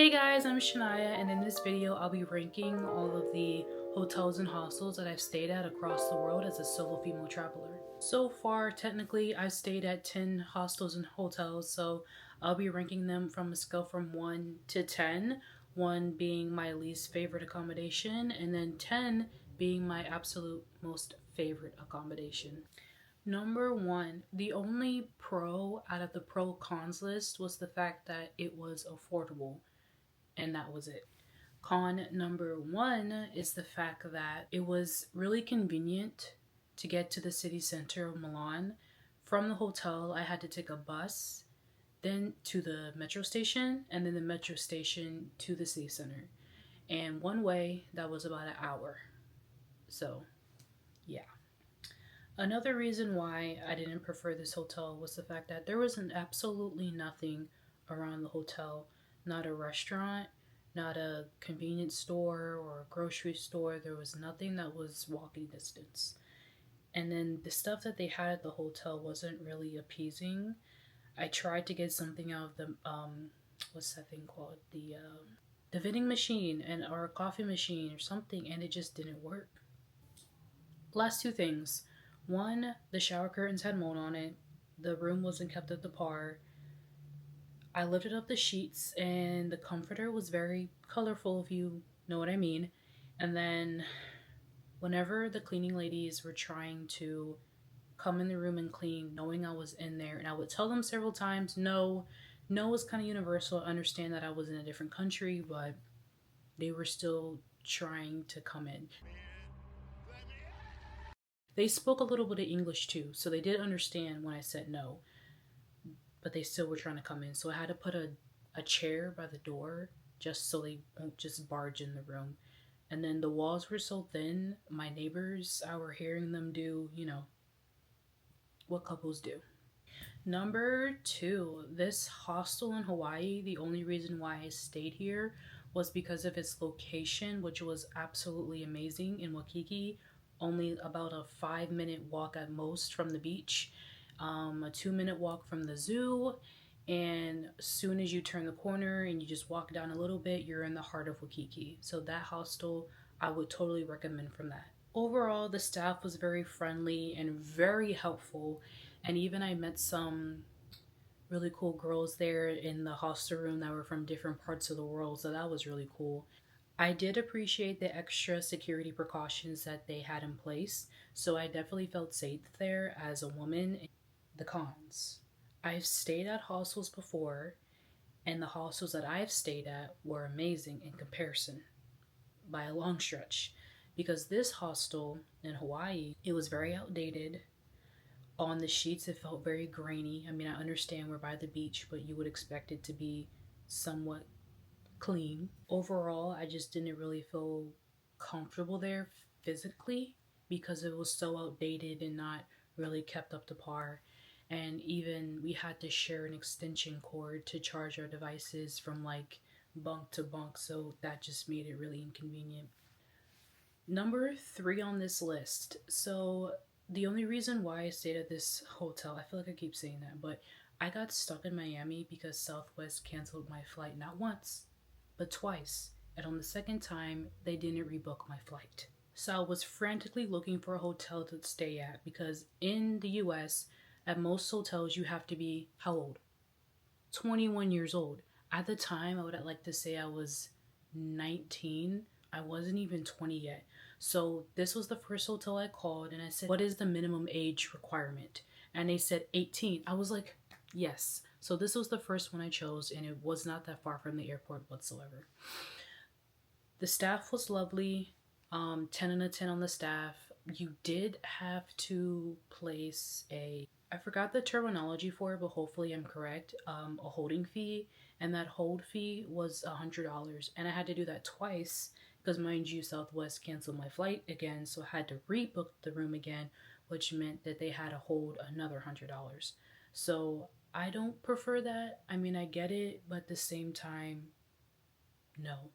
Hey guys, I'm Shania, and in this video I'll be ranking all of the hotels and hostels that I've stayed at across the world as a solo female traveler. So far, technically, I've stayed at 10 hostels and hotels, so I'll be ranking them from a scale from 1 to 10, 1 being my least favorite accommodation, and then 10 being my absolute most favorite accommodation. Number 1, the only pro out of the pro cons list was the fact that it was affordable, and that was it. Con number 1 is the fact that it was really convenient to get to the city center of Milan. From the hotel, I had to take a bus, then to the metro station, and then the metro station to the city center. And one way, that was about an hour. So, yeah. Another reason why I didn't prefer this hotel was the fact that there was absolutely nothing around the hotel. Not a restaurant, not a convenience store or a grocery store. There was nothing that was walking distance. And then the stuff that they had at the hotel wasn't really appeasing. I tried to get something out of the what's that thing called, the vending machine or a coffee machine or something, and it just didn't work. Last two things. One, the shower curtains had mold on it. The room wasn't kept up to par. I lifted up the sheets and the comforter was very colorful, if you know what I mean. And then whenever the cleaning ladies were trying to come in the room and clean, knowing I was in there, and I would tell them several times, no was kind of universal. I understand that I was in a different country, but they were still trying to come in. They spoke a little bit of English too, so they did understand when I said no, but they still were trying to come in. So I had to put a chair by the door just so they won't just barge in the room. And then the walls were so thin, my neighbors, I were hearing them do, what couples do. Number 2, this hostel in Hawaii, the only reason why I stayed here was because of its location, which was absolutely amazing in Waikiki. Only about a 5-minute walk at most from the beach, a 2-minute walk from the zoo, and as soon as you turn the corner and you just walk down a little bit, you're in the heart of Waikiki. So that hostel, I would totally recommend from that. Overall, the staff was very friendly and very helpful, and even I met some really cool girls there in the hostel room that were from different parts of the world, so that was really cool. I did appreciate the extra security precautions that they had in place, so I definitely felt safe there as a woman. The cons. I've stayed at hostels before, and the hostels that I've stayed at were amazing in comparison by a long stretch, because this hostel in Hawaii, it was very outdated. On the sheets, it felt very grainy. I mean, I understand we're by the beach, but you would expect it to be somewhat clean. Overall, I just didn't really feel comfortable there physically because it was so outdated and not really kept up to par. And even we had to share an extension cord to charge our devices from like bunk to bunk, so that just made it really inconvenient. Number 3 on this list. So the only reason why I stayed at this hotel, I feel like I keep saying that, but I got stuck in Miami because Southwest canceled my flight not once, but twice. And on the second time, they didn't rebook my flight. So I was frantically looking for a hotel to stay at because in the US, at most hotels, you have to be how old? 21 years old. At the time, I would like to say I was 19. I wasn't even 20 yet. So this was the first hotel I called and I said, what is the minimum age requirement? And they said 18. I was like, yes. So this was the first one I chose, and it was not that far from the airport whatsoever. The staff was lovely. 10 out of 10 on the staff. You did have to place I forgot the terminology for it, but hopefully I'm correct, a holding fee, and that hold fee was $100, and I had to do that twice because, mind you, Southwest canceled my flight again, so I had to rebook the room again, which meant that they had to hold another $100. So I don't prefer that. I mean, I get it, but at the same time, no.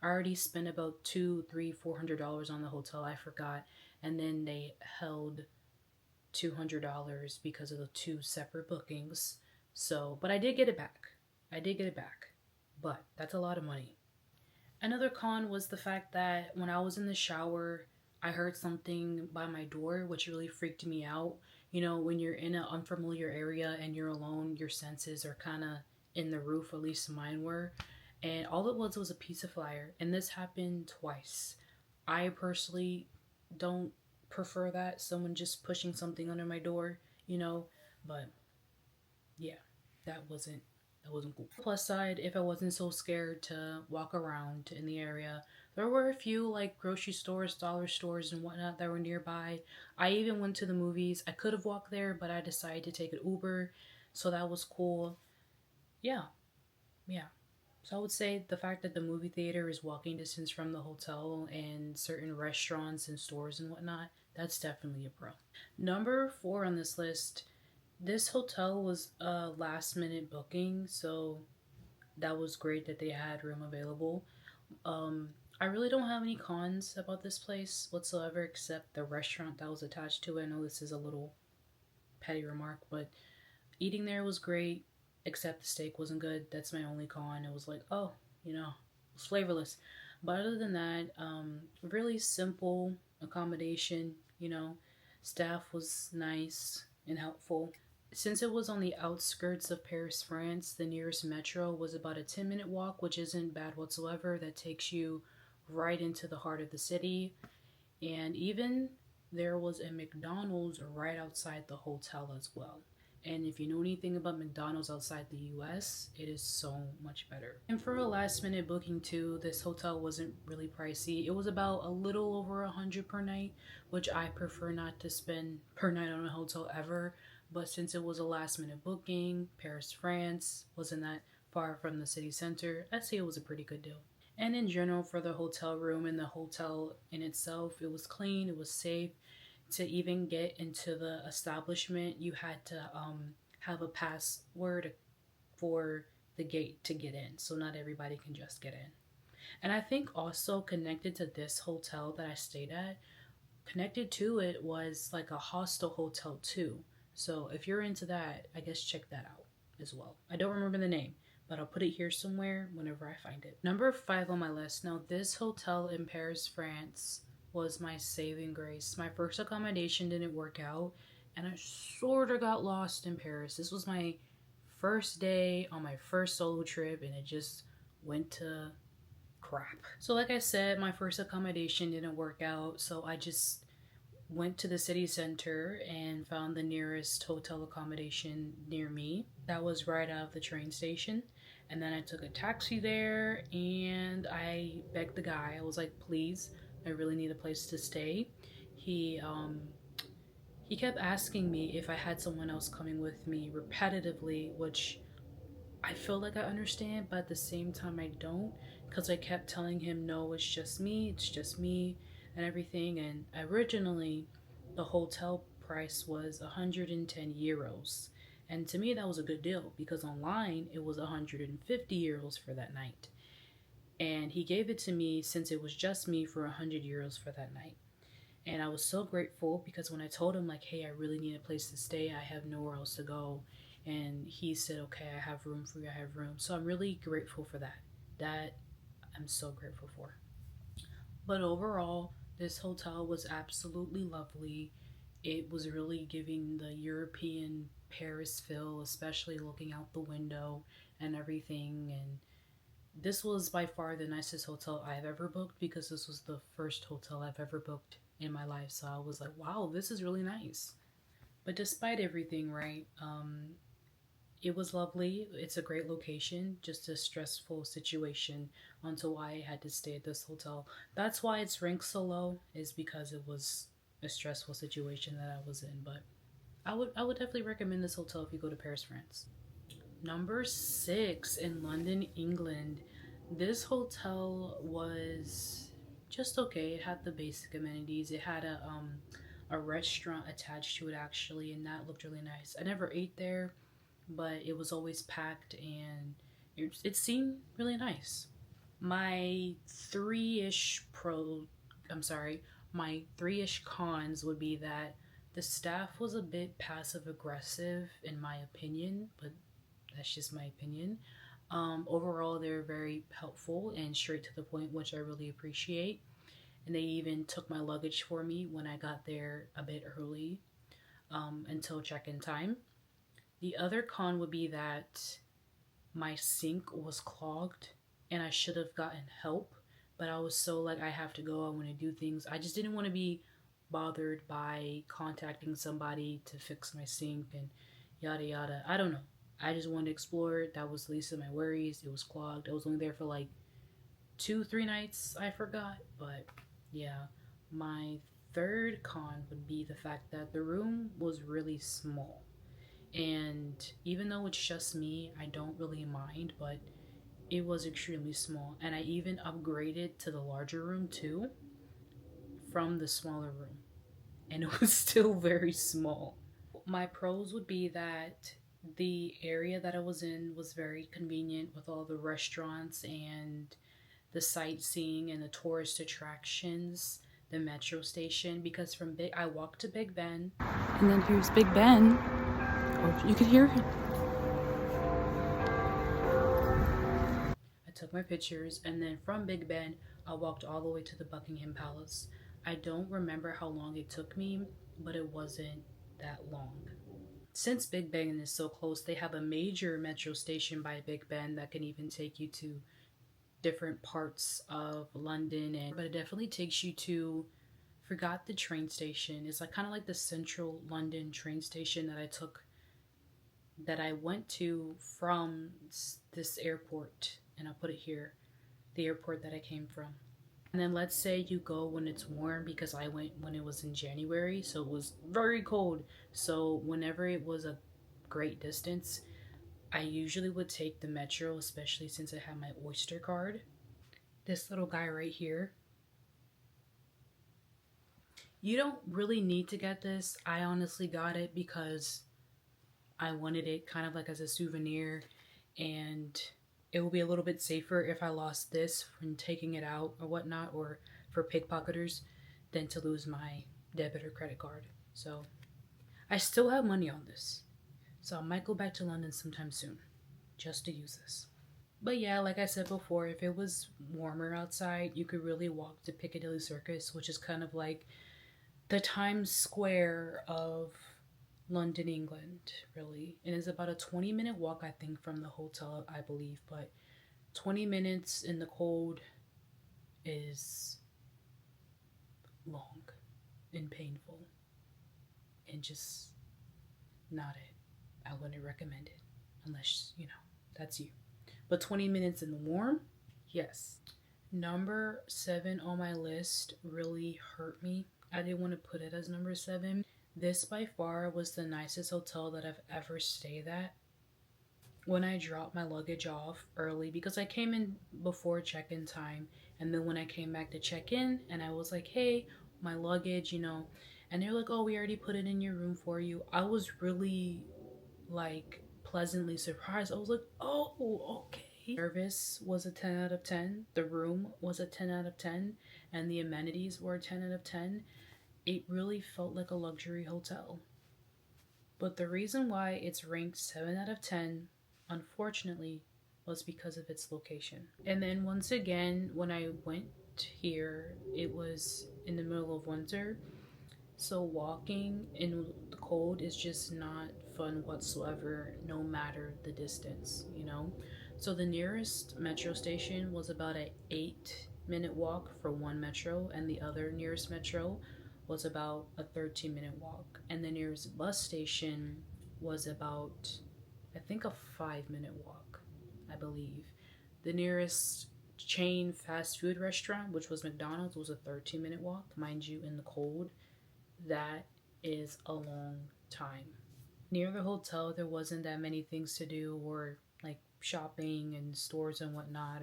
I already spent about $200, $300, $400 on the hotel. I forgot, and then they held $200 because of the 2 separate bookings. So, but I did get it back. but that's a lot of money. Another con was the fact that when I was in the shower, I heard something by my door, which really freaked me out. You know, when you're in an unfamiliar area and you're alone, your senses are kind of in the roof, at least mine were. And all it was a piece of flyer. And this happened twice. I personally don't prefer that, someone just pushing something under my door, you know, but yeah, that wasn't that wasn't cool. Plus side, if I wasn't so scared to walk around in the area, there were a few like grocery stores, dollar stores, and whatnot that were nearby. I even went to the movies. I could have walked there, but I decided to take an Uber, so that was cool. Yeah, yeah. So I would say the fact that the movie theater is walking distance from the hotel and certain restaurants and stores and whatnot, that's definitely a pro. Number four on this list, this hotel was a last minute booking, so that was great that they had room available. Um, I really don't have any cons about this place whatsoever except the restaurant that was attached to it. I know this is a little petty remark, but eating there was great, except the steak wasn't good. That's my only con. It was like, oh, it was flavorless. But other than that, really simple accommodation, staff was nice and helpful. Since it was on the outskirts of Paris, France, the nearest metro was about a 10-minute walk, which isn't bad whatsoever. That takes you right into the heart of the city. And even there was a McDonald's right outside the hotel as well. And if you know anything about McDonald's outside the US, it is so much better. And for a last minute booking too, this hotel wasn't really pricey. It was about a little over 100 per night, which I prefer not to spend per night on a hotel ever. But since it was a last minute booking, Paris, France, wasn't that far from the city center, I'd say it was a pretty good deal. And in general, for the hotel room and the hotel in itself, it was clean, it was safe. To even get into the establishment, you had to have a password for the gate to get in. So not everybody can just get in. And I think also connected to this hotel that I stayed at, connected to it was like a hostel hotel too. So if you're into that, I guess check that out as well. I don't remember the name, but I'll put it here somewhere whenever I find it. Number five on my list. Now, this hotel in Paris, France was my saving grace. My first accommodation didn't work out, and I sort of got lost in Paris. This was my first day on my first solo trip, and it just went to crap. So, like I said, my first accommodation didn't work out, so I just went to the city center and found the nearest hotel accommodation near me. That was right out of the train station. And then I took a taxi there and I begged the guy. I was like, please, I really need a place to stay. He he kept asking me if I had someone else coming with me repetitively, which I feel like I understand, but at the same time I don't, because I kept telling him no, it's just me and everything. And originally the hotel price was 110 euros. And to me that was a good deal because online it was 150 euros for that night. And he gave it to me since it was just me for 100 euros for that night. And I was so grateful because when I told him like, hey, I really need a place to stay, I have nowhere else to go, and he said, okay, I have room for you, I have room. So I'm really grateful for that. That I'm so grateful for. But overall, this hotel was absolutely lovely. It was really giving the European Paris feel, especially looking out the window and everything. And this was by far the nicest hotel I've ever booked because this was the first hotel I've ever booked in my life. So I was like, wow, this is really nice. But despite everything, right, it was lovely. It's a great location, just a stressful situation onto why I had to stay at this hotel. That's why it's ranked so low, is because it was a stressful situation that I was in. But I would definitely recommend this hotel if you go to Paris, France. Number six, in London, England. This hotel was just okay. It had the basic amenities. It had a restaurant attached to it actually, and that looked really nice. I never ate there, but it was always packed and it seemed really nice. My three-ish pro, I'm sorry, my three-ish cons would be that the staff was a bit passive aggressive in my opinion, but that's just my opinion. Overall, they're very helpful and straight to the point, which I really appreciate. And they even took my luggage for me when I got there a bit early, until check-in time. The other con would be that my sink was clogged and I should have gotten help, but I was so like, I have to go, I want to do things. I just didn't want to be bothered by contacting somebody to fix my sink and yada yada. I don't know. I just wanted to explore it. That was the least of my worries. It was clogged. I was only there for like 2, 3 nights. I forgot. But yeah, my third con would be the fact that the room was really small. And even though it's just me, I don't really mind, but it was extremely small. And I even upgraded to the larger room too from the smaller room. And it was still very small. My pros would be that the area that I was in was very convenient with all the restaurants and the sightseeing and the tourist attractions, the metro station. Because I walked to Big Ben, and then here's Big Ben. Oh, you could hear him. I took my pictures, and then from Big Ben, I walked all the way to the Buckingham Palace. I don't remember how long it took me, but it wasn't that long. Since Big Ben is so close, they have a major metro station by Big Ben that can even take you to different parts of London, but it definitely takes you to, forgot the train station. It's like kind of like the central London train station that I went to from this airport, and I'll put it here, the airport that I came from. And then let's say you go when it's warm, because I went when it was in January, so it was very cold. So whenever it was a great distance, I usually would take the metro, especially since I have my Oyster card. This little guy right here. You don't really need to get this. I honestly got it because I wanted it kind of like as a souvenir, and it will be a little bit safer if I lost this from taking it out or whatnot, or for pickpocketers, than to lose my debit or credit card. So I still have money on this. So I might go back to London sometime soon just to use this. But yeah, like I said before, if it was warmer outside, you could really walk to Piccadilly Circus, which is kind of like the Times Square of London, England, really. And it's about a 20-minute walk, I think, from the hotel, I believe. But 20 minutes in the cold is long and painful and just not it. I wouldn't recommend it unless, that's you. But 20 minutes in the warm, yes. Number 7 on my list really hurt me. I didn't want to put it as number 7. This by far was the nicest hotel that I've ever stayed at. When I dropped my luggage off early, because I came in before check-in time, and then when I came back to check in and I was like, hey, my luggage, and they're like, oh, we already put it in your room for you. I was really like pleasantly surprised. I was like, oh, okay. Service was a 10 out of 10. The room was a 10 out of 10, and the amenities were a 10 out of 10. It really felt like a luxury hotel. But the reason why it's ranked 7 out of 10, unfortunately, was because of its location. And then once again, when I went here, it was in the middle of winter. So walking in the cold is just not fun whatsoever, no matter the distance, So the nearest metro station was about an 8-minute walk for one metro, and the other nearest metro was about a 13-minute walk. And the nearest bus station was about, I think, a 5-minute walk, I believe. The nearest chain fast food restaurant, which was McDonald's, was a 13-minute walk. Mind you, in the cold, that is a long time. Near the hotel, there wasn't that many things to do, or like shopping and stores and whatnot,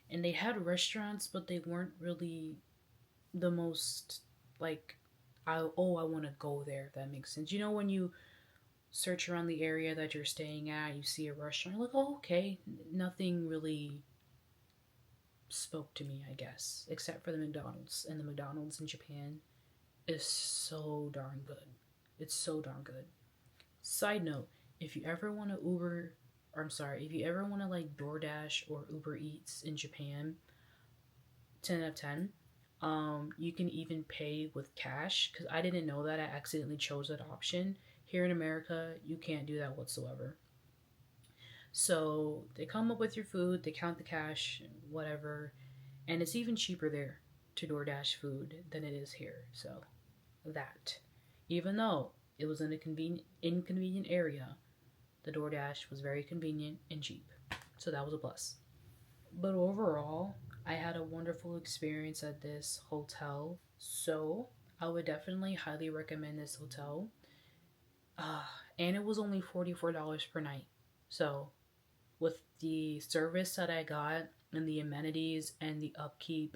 and they had restaurants, but they weren't really the most like, I want to go there, if that makes sense. When you search around the area that you're staying at, you see a restaurant, you're like, oh, okay. Nothing really spoke to me, I guess, except for the McDonald's. And the McDonald's in Japan is so darn good. It's so darn good. Side note, if you ever want to Uber or I'm sorry, if you ever want to like DoorDash or Uber Eats in Japan, 10 out of 10. You can even pay with cash because I didn't know that. I accidentally chose that option. Here in America, you can't do that whatsoever. So they come up with your food, they count the cash, whatever, and it's even cheaper there to DoorDash food than it is here. So that, even though it was in a inconvenient area, the DoorDash was very convenient and cheap. So that was a plus. But overall, I had a wonderful experience at this hotel. So I would definitely highly recommend this hotel. Uh, and it was only $44 per night. So with the service that I got and the amenities and the upkeep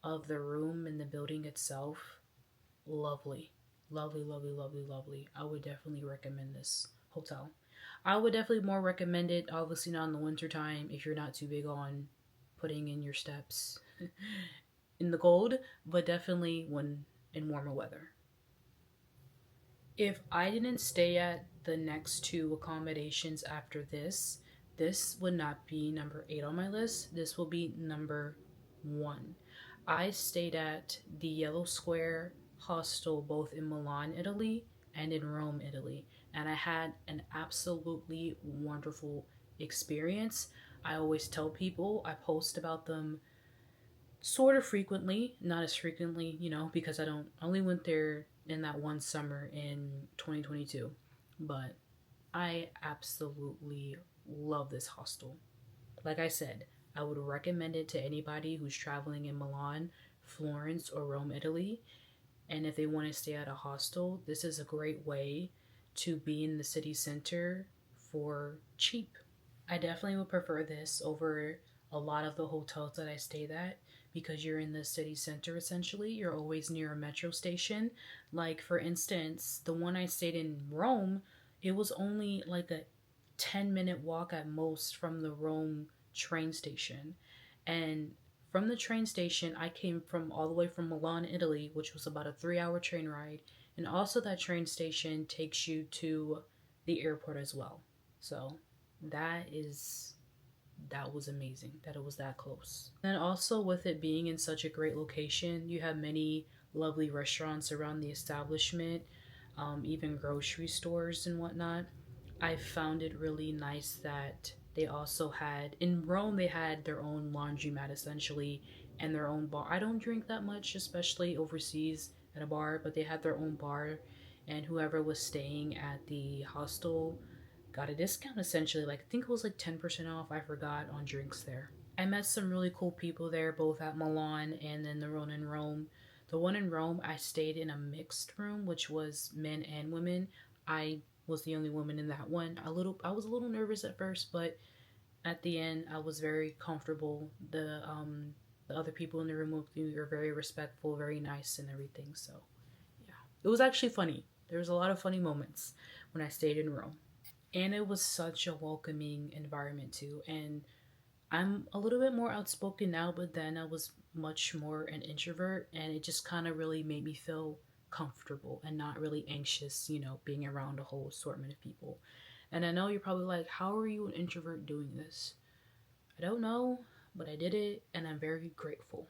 of the room and the building itself, lovely. Lovely, lovely, lovely, lovely. I would definitely recommend this hotel. I would definitely more recommend it, obviously not in the winter time if you're not too big on putting in your steps in the cold, but definitely when in warmer weather. If I didn't stay at the next two accommodations after this would not be number 8 on my list. This will be number 1. I stayed at the Yellow Square hostel both in Milan, Italy and in Rome, Italy, and I had an absolutely wonderful experience. I always tell people, I post about them sort of frequently, not as frequently, because I only went there in that one summer in 2022. But I absolutely love this hostel. Like I said, I would recommend it to anybody who's traveling in Milan, Florence, or Rome, Italy. And if they want to stay at a hostel, this is a great way to be in the city center for cheap. I definitely would prefer this over a lot of the hotels that I stayed at because you're in the city center essentially. You're always near a metro station. Like, for instance, the one I stayed in Rome, it was only like a 10-minute walk at most from the Rome train station. And from the train station, I came from all the way from Milan, Italy, which was about a 3-hour train ride. And also, that train station takes you to the airport as well. So, that is that was amazing that it was that close. And also, with it being in such a great location, you have many lovely restaurants around the establishment, even grocery stores and whatnot. I found it really nice that they also had in Rome, they had their own laundromat essentially and their own bar. I don't drink that much, especially overseas at a bar, but they had their own bar, and whoever was staying at the hostel got a discount essentially. Like, I think it was like 10% off, I forgot, on drinks there. I met some really cool people there, both at Milan and then the one in Rome. The one in Rome, I stayed in a mixed room, which was men and women. I was the only woman in that one. I was a little nervous at first, but at the end, I was very comfortable. The other people in the room with me were very respectful, very nice, and everything. So, yeah, it was actually funny. There was a lot of funny moments when I stayed in Rome, and it was such a welcoming environment too. And I'm a little bit more outspoken now, but then I was much more an introvert, and it just kind of really made me feel comfortable and not really anxious, being around a whole assortment of people. And I know you're probably like, how are you an introvert doing this? I don't know, but I did it, and I'm very grateful.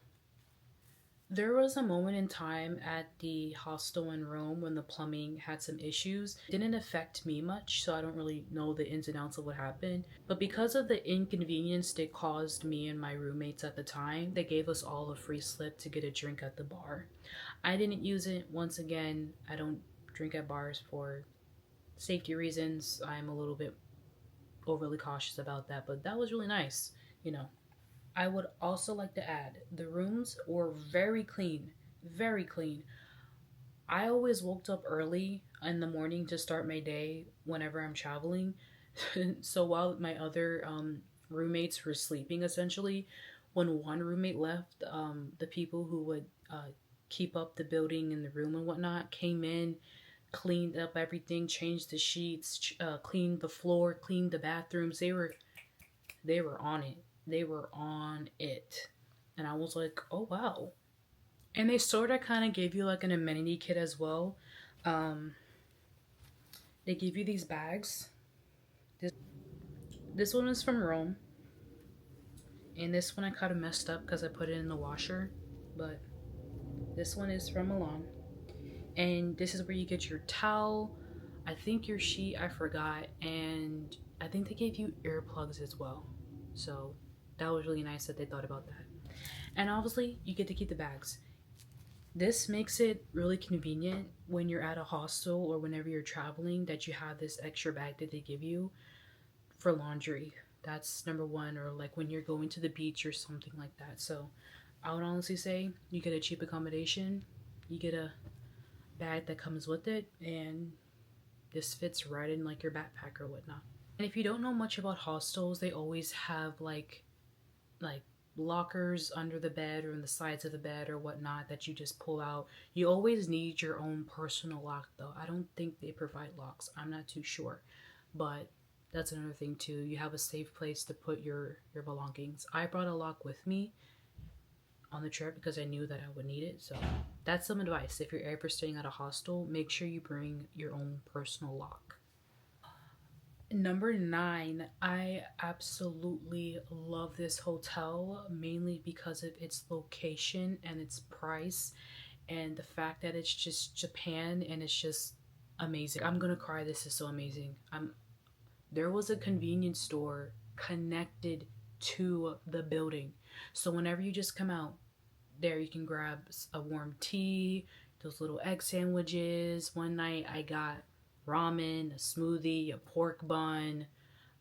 There was a moment in time at the hostel in Rome when the plumbing had some issues. It didn't affect me much, so I don't really know the ins and outs of what happened. But because of the inconvenience it caused me and my roommates at the time, they gave us all a free slip to get a drink at the bar. I didn't use it. Once again, I don't drink at bars for safety reasons. I'm a little bit overly cautious about that, but that was really nice, you know. I would also like to add the rooms were very clean, very clean. I always woke up early in the morning to start my day whenever I'm traveling. So while my other roommates were sleeping, essentially, when one roommate left, the people who would keep up the building and the room and whatnot came in, cleaned up everything, changed the sheets, cleaned the floor, cleaned the bathrooms. They were on it. They were on it. And I was like, oh wow. And they sort of kind of gave you like an amenity kit as well. Um, they give you these bags. This one is from Rome. And this one I kind of messed up because I put it in the washer. But this one is from Milan. And this is where you get your towel. I think your sheet, I forgot. And I think they gave you earplugs as well. So that was really nice that they thought about that. And obviously, you get to keep the bags. This makes it really convenient when you're at a hostel or whenever you're traveling that you have this extra bag that they give you for laundry. That's number one. Or like when you're going to the beach or something like that. So I would honestly say you get a cheap accommodation. You get a bag that comes with it. And this fits right in like your backpack or whatnot. And if you don't know much about hostels, they always have like lockers under the bed or in the sides of the bed or whatnot that you just pull out. You always need your own personal lock though. I don't think they provide locks. I'm not too sure. But that's another thing too. You have a safe place to put your belongings. I brought a lock with me on the trip because I knew that I would need it. So that's some advice. If you're ever staying at a hostel, make sure you bring your own personal lock. Number 9, I absolutely love this hotel, mainly because of its location and its price and the fact that it's just Japan and it's just amazing. I'm gonna cry. This is so amazing. There was a convenience store connected to the building. So whenever you just come out there, you can grab a warm tea, those little egg sandwiches. One night I got ramen, a smoothie, a pork bun,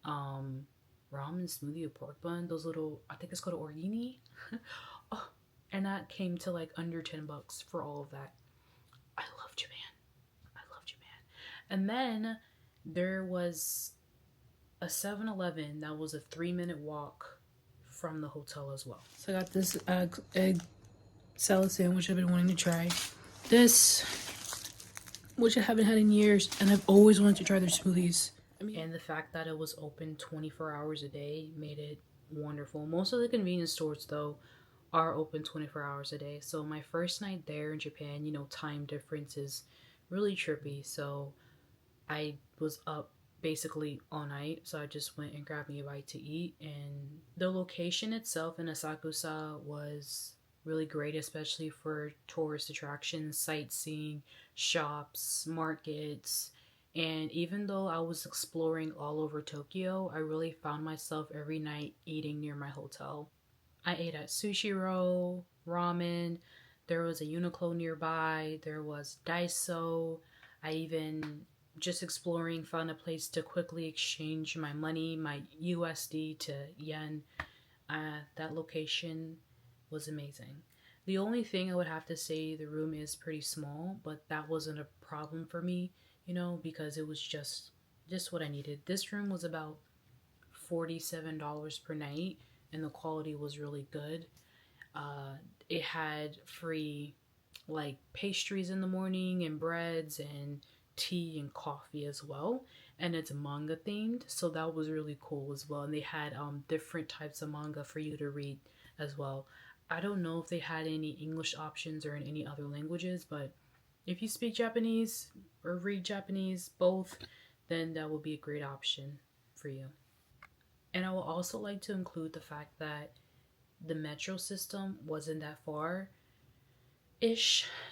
ramen, smoothie, a pork bun, those little, I think it's called origini. Oh, and that came to like under $10 for all of that. I love Japan. I love Japan. And then there was a 7-Eleven that was a 3-minute walk from the hotel as well. So I got this egg salad sandwich I've been wanting to try. This, which I haven't had in years, and I've always wanted to try their smoothies. And the fact that it was open 24 hours a day made it wonderful. Most of the convenience stores, though, are open 24 hours a day. So my first night there in Japan, you know, time difference is really trippy. So I was up basically all night. So I just went and grabbed me a bite to eat. And the location itself in Asakusa was really great, especially for tourist attractions, sightseeing, shops, markets. And even though I was exploring all over Tokyo, I really found myself every night eating near my hotel. I ate at Sushiro, ramen, there was a Uniqlo nearby, there was Daiso. I even, just exploring, found a place to quickly exchange my money, my USD to yen. That location was amazing. The only thing I would have to say, the room is pretty small, but that wasn't a problem for me, you know, because it was just what I needed. This room was about $47 per night, and the quality was really good. It had free like pastries in the morning and breads and tea and coffee as well, and it's manga themed, so that was really cool as well. And they had different types of manga for you to read as well. I don't know if they had any English options or in any other languages, but if you speak Japanese or read Japanese, both, then that will be a great option for you. And I will also like to include the fact that the metro system wasn't that far-ish.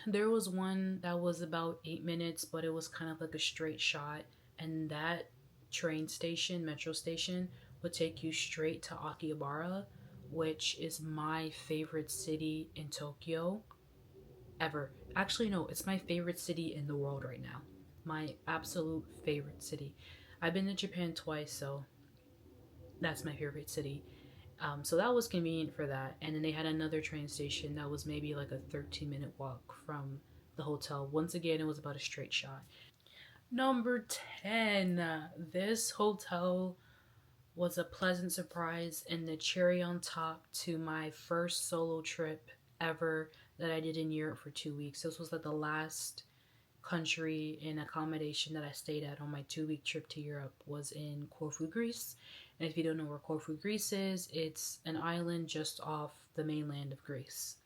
There was one that was about 8 minutes, but it was kind of like a straight shot. And that metro station, would take you straight to Akihabara, which is my favorite city in Tokyo ever. Actually, no, it's my favorite city in the world right now. My absolute favorite city. I've been to Japan twice, so that's my favorite city. So that was convenient for that. And then they had another train station that was maybe like a 13-minute walk from the hotel. Once again, it was about a straight shot. Number 10. This hotel was a pleasant surprise and the cherry on top to my first solo trip ever that I did in Europe for 2 weeks. This was like the last country and accommodation that I stayed at on my 2-week trip to Europe was in Corfu, Greece. And if you don't know where Corfu, Greece is, it's an island just off the mainland of Greece.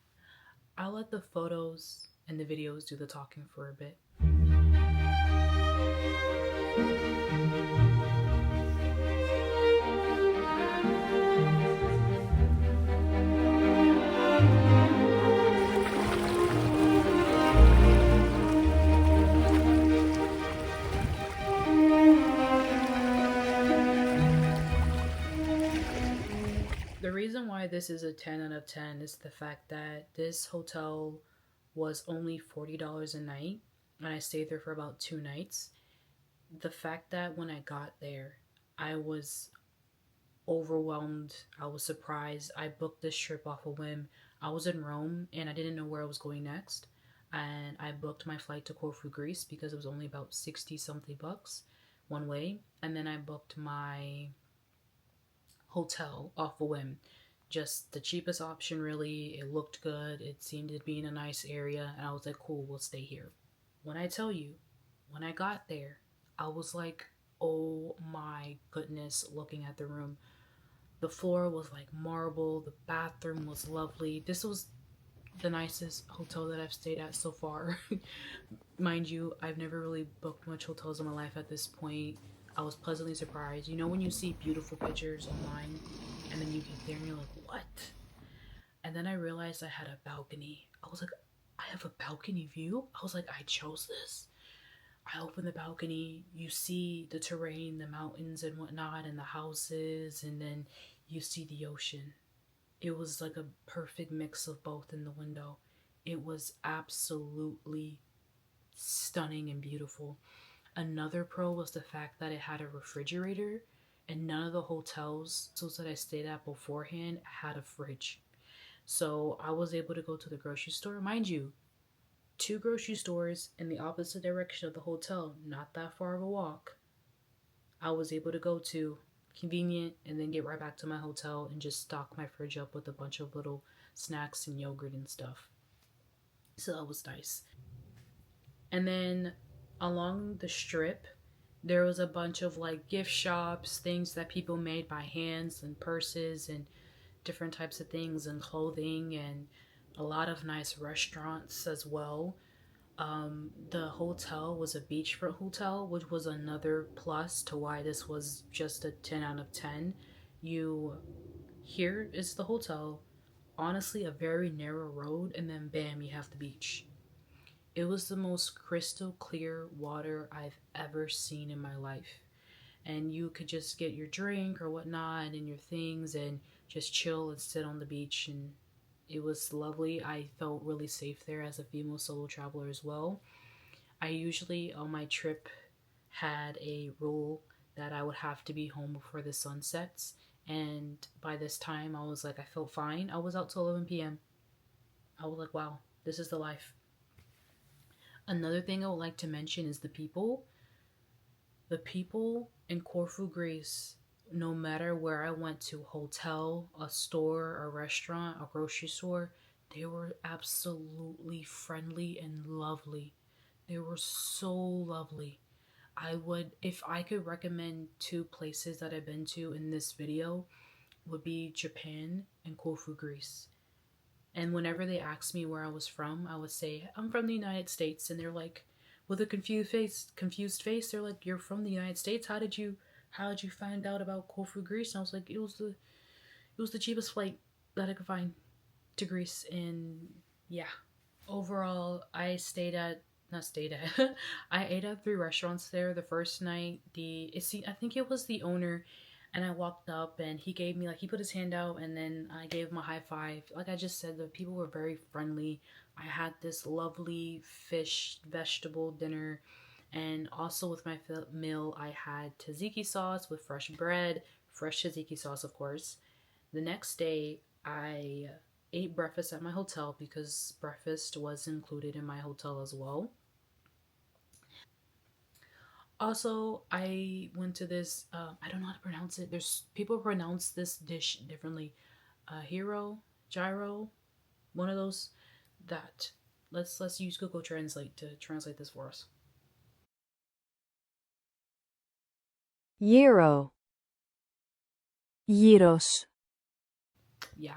I'll let the photos and the videos do the talking for a bit. this is a 10 out of 10 is the fact that this hotel was only $40 a night, and I stayed there for about 2 nights. The fact that when I got there, I was overwhelmed. I was surprised. I booked this trip off a whim. I was in Rome and I didn't know where I was going next. And I booked my flight to Corfu, Greece because it was only about 60 something bucks one way. And then I booked my hotel off a whim. Just the cheapest option, really. It looked good. It seemed to be in a nice area. And I was like, cool, we'll stay here. When I tell you, when I got there, I was like, oh my goodness, looking at the room. The floor was like marble. The bathroom was lovely. This was the nicest hotel that I've stayed at so far. Mind you, I've never really booked much hotels in my life at this point. I was pleasantly surprised. You know when you see beautiful pictures online and then you get there and you're like, what? And then I realized I had a balcony. I was like, I have a balcony view? I was like, I chose this. I open the balcony, you see the terrain, the mountains and whatnot, and the houses, and then you see the ocean. It was like a perfect mix of both in the window. It was absolutely stunning and beautiful. Another pro was the fact that it had a refrigerator, and none of the hotels that I stayed at beforehand had a fridge. So I was able to go to the grocery store. Mind you, 2 grocery stores in the opposite direction of the hotel, not that far of a walk. I was able to go to, convenient, and then get right back to my hotel and just stock my fridge up with a bunch of little snacks and yogurt and stuff. So that was nice. And then along the strip, there was a bunch of like gift shops, things that people made by hands, and purses and different types of things, and clothing, and a lot of nice restaurants as well. The hotel was a beachfront hotel, which was another plus to why this was just a 10 out of 10. Here is the hotel, honestly, a very narrow road, and then bam, you have the beach. It was the most crystal clear water I've ever seen in my life. And you could just get your drink or whatnot and your things and just chill and sit on the beach, and it was lovely. I felt really safe there as a female solo traveler as well. I usually on my trip had a rule that I would have to be home before the sun sets, and by this time I was like, I felt fine. I was out till 11 p.m. I was like, wow, this is the life. Another thing I would like to mention is the people. The people in Corfu, Greece, no matter where I went to, hotel, a store, a restaurant, a grocery store, they were absolutely friendly and lovely. They were so lovely. If I could recommend 2 places that I've been to in this video, would be Japan and Corfu, Greece. And whenever they asked me where I was from, I would say, I'm from the United States. And they're like, with a confused face, they're like, you're from the United States? How did you find out about Corfu, Greece? And I was like, it was the cheapest flight that I could find to Greece. And yeah, overall, I I ate at 3 restaurants there. The first night, I think it was the owner, and I walked up and he gave me, like, he put his hand out and then I gave him a high five. Like I just said, the people were very friendly. I had this lovely fish vegetable dinner, and also with my meal I had tzatziki sauce with fresh bread, fresh tzatziki sauce of course. The next day I ate breakfast at my hotel because breakfast was included in my hotel as well. Also, I went to this, I don't know how to pronounce it. There's people pronounce this dish differently. Gyro, one of those. That. Let's use Google Translate to translate this for us. Gyro. Gyros. Yeah.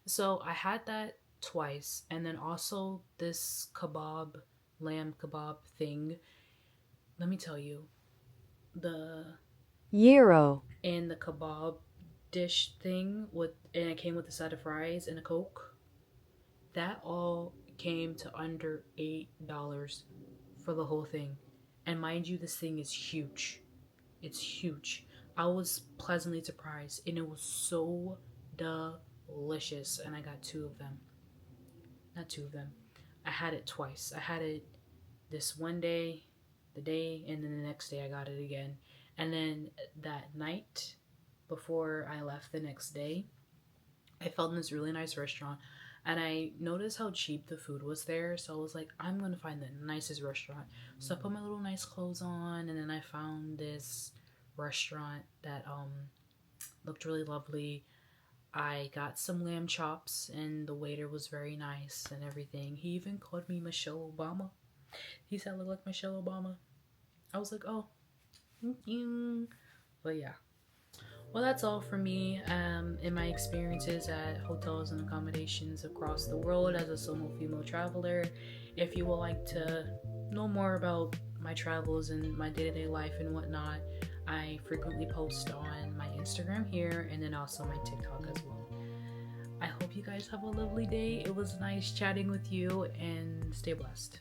So I had that twice, and then also this lamb kebab thing. Let me tell you, the Gyro. and the kebab dish thing and it came with a side of fries and a Coke. That all came to under $8 for the whole thing. And mind you, this thing is huge. It's huge. I was pleasantly surprised, and it was so delicious, and I got two of them. Not two of them. I had it twice. I had it this one day, the day, and then the next day I got it again. And then that night before I left the next day, I felt in this really nice restaurant and I noticed how cheap the food was there. So I was like, I'm gonna find the nicest restaurant. So I put my little nice clothes on, and then I found this restaurant that looked really lovely. I got some lamb chops, and the waiter was very nice and everything. He even called me Michelle Obama. He said I look like Michelle Obama. I was like, oh, thank you. But yeah. Well, that's all for me in my experiences at hotels and accommodations across the world as a solo female traveler. If you would like to know more about my travels and my day-to-day life and whatnot, I frequently post on my Instagram here and then also my TikTok as well. I hope you guys have a lovely day. It was nice chatting with you, and stay blessed.